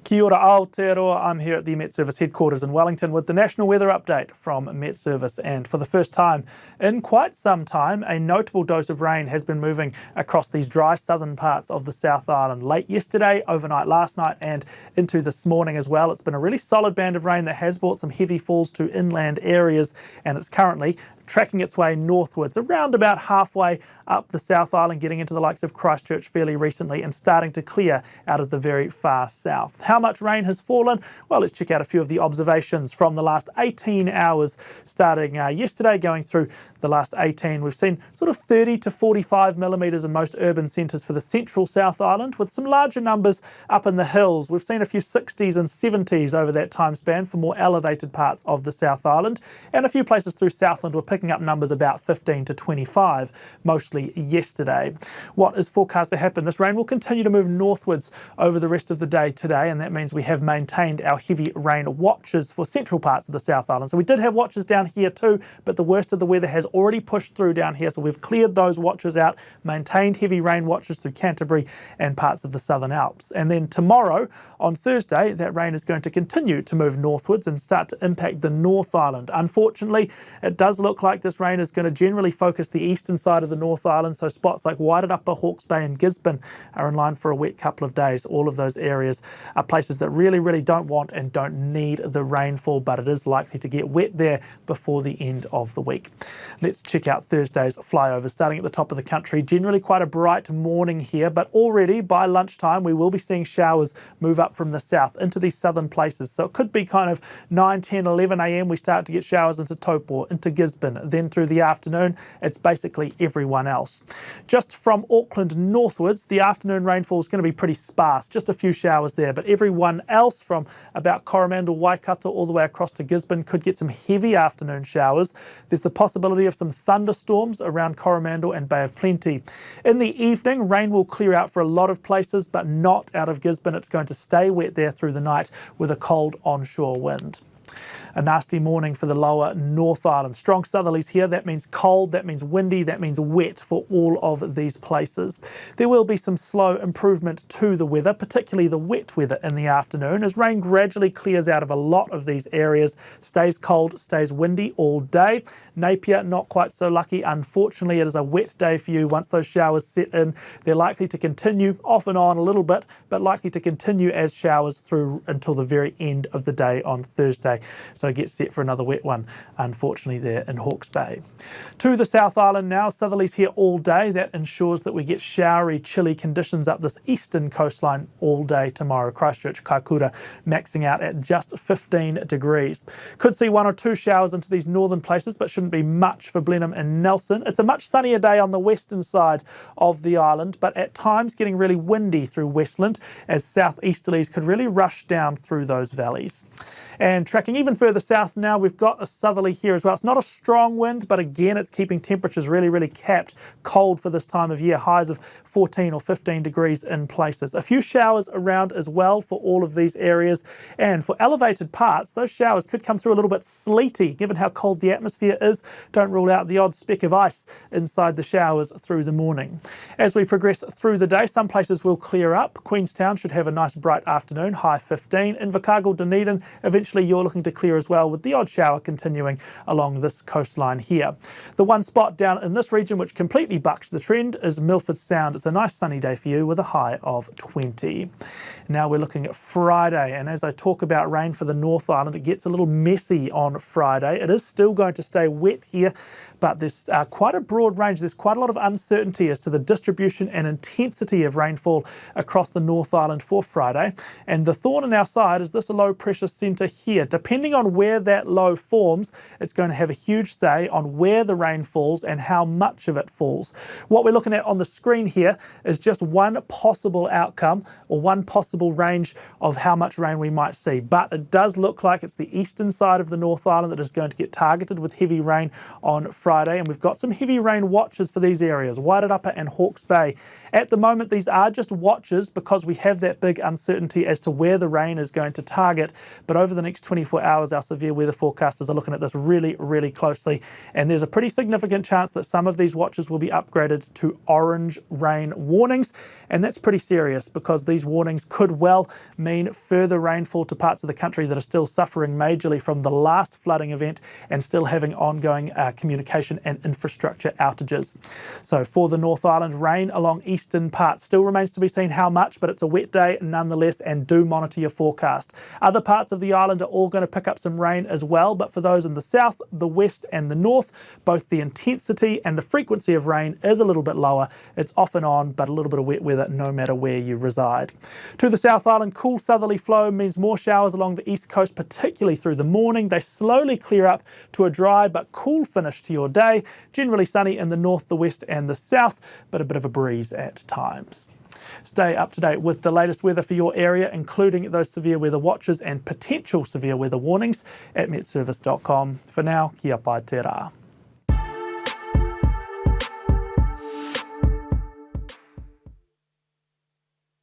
Kia ora Aotearoa, I'm here at the Met Service headquarters in Wellington with the national weather update from Met Service, and for the first time in quite some time a notable dose of rain has been moving across these dry southern parts of the South Island late yesterday, overnight last night and into this morning as well. It's been a really solid band of rain that has brought some heavy falls to inland areas, and it's currently tracking its way northwards, around about halfway up the South Island, getting into the likes of Christchurch fairly recently and starting to clear out of the very far south. How much rain has fallen? Well, let's check out a few of the observations from the last 18 hours, starting yesterday, going through the last 18. We've seen sort of 30 to 45 millimetres in most urban centres for the central South Island, with some larger numbers up in the hills. We've seen a few 60s and 70s over that time span for more elevated parts of the South Island, and a few places through Southland were picking up numbers about 15 to 25, mostly yesterday. What is forecast to happen? This rain will continue to move northwards over the rest of the day today, and that means we have maintained our heavy rain watches for central parts of the South Island. So we did have watches down here too, but the worst of the weather has already pushed through down here, so we've cleared those watches out, maintained heavy rain watches through Canterbury and parts of the Southern Alps. And then tomorrow, on Thursday, that rain is going to continue to move northwards and start to impact the North Island. Unfortunately, it does look like this rain is going to generally focus the eastern side of the North Island, so spots like Wairarapa, Hawke's Bay and Gisborne are in line for a wet couple of days. All of those areas are places that really don't want and don't need the rainfall, but it is likely to get wet there before the end of the week. Let's check out Thursday's flyovers, starting at the top of the country. Generally quite a bright morning here, but already by lunchtime we will be seeing showers move up from the south into these southern places. So it could be kind of 9, 10, 11 a.m. we start to get showers into Taupo, into Gisborne. Then through the afternoon, it's basically everyone else. Just from Auckland northwards, the afternoon rainfall is going to be pretty sparse, just a few showers there, but everyone else from about Coromandel, Waikato, all the way across to Gisborne could get some heavy afternoon showers. There's the possibility of some thunderstorms around Coromandel and Bay of Plenty. In the evening, rain will clear out for a lot of places, but not out of Gisborne. It's going to stay wet there through the night with a cold onshore wind. A nasty morning for the lower North Island. Strong southerlies here. That means cold, that means windy, that means wet for all of these places. There will be some slow improvement to the weather, particularly the wet weather in the afternoon, as rain gradually clears out of a lot of these areas. Stays cold, stays windy all day. Napier, not quite so lucky. Unfortunately, it is a wet day for you. Once those showers set in, they're likely to continue off and on a little bit, but likely to continue as showers through until the very end of the day on Thursday. So get set for another wet one, unfortunately, there in Hawke's Bay. To the South Island now, southerlies here all day. That ensures that we get showery, chilly conditions up this eastern coastline all day tomorrow. Christchurch, Kaikoura maxing out at just 15 degrees. Could see 1 or 2 showers into these northern places, but shouldn't be much for Blenheim and Nelson. It's a much sunnier day on the western side of the island, but at times getting really windy through Westland as southeasterlies could really rush down through those valleys. And tracking even further south now, we've got a southerly here as well. It's not a strong wind, but again, it's keeping temperatures really capped cold for this time of year. Highs of 14 or 15 degrees in places. A few showers around as well for all of these areas. And for elevated parts, those showers could come through a little bit sleety, given how cold the atmosphere is. Don't rule out the odd speck of ice inside the showers through the morning. As we progress through the day, some places will clear up. Queenstown should have a nice bright afternoon, high 15. Invercargill, Dunedin, eventually you're looking to clear as well, with the odd shower continuing along this coastline here. The one spot down in this region which completely bucks the trend is Milford Sound. It's a nice sunny day for you with a high of 20. Now we're looking at Friday, and as I talk about rain for the North Island, it gets a little messy on Friday. It is still going to stay wet here, but there's quite a broad range. There's quite a lot of uncertainty as to the distribution and intensity of rainfall across the North Island for Friday. And the thorn in our side is this low pressure centre here. Depending on where that low forms, it's going to have a huge say on where the rain falls and how much of it falls. What we're looking at on the screen here is just one possible outcome or one possible range of how much rain we might see. But it does look like it's the eastern side of the North Island that is going to get targeted with heavy rain on Friday, and we've got some heavy rain watches for these areas, Wairarapa and Hawke's Bay. At the moment, these are just watches because we have that big uncertainty as to where the rain is going to target, but over the next 24 24 hours, our severe weather forecasters are looking at this really, really closely, and there's a pretty significant chance that some of these watches will be upgraded to orange rain warnings, and that's pretty serious because these warnings could well mean further rainfall to parts of the country that are still suffering majorly from the last flooding event and still having ongoing communication and infrastructure outages. So for the North Island, rain along eastern parts. Still remains to be seen how much, but it's a wet day nonetheless, and do monitor your forecast. Other parts of the island are all going to pick up some rain as well, but for those in the south, the west and the north, both the intensity and the frequency of rain is a little bit lower. It's off and on, but a little bit of wet weather no matter where you reside. To the South Island, cool southerly flow means more showers along the east coast, particularly through the morning. They slowly clear up to a dry but cool finish to your day. Generally sunny in the north, the west and the south, but a bit of a breeze at times. Stay up to date with the latest weather for your area, including those severe weather watches and potential severe weather warnings at metservice.com. For now, kia pai te rā.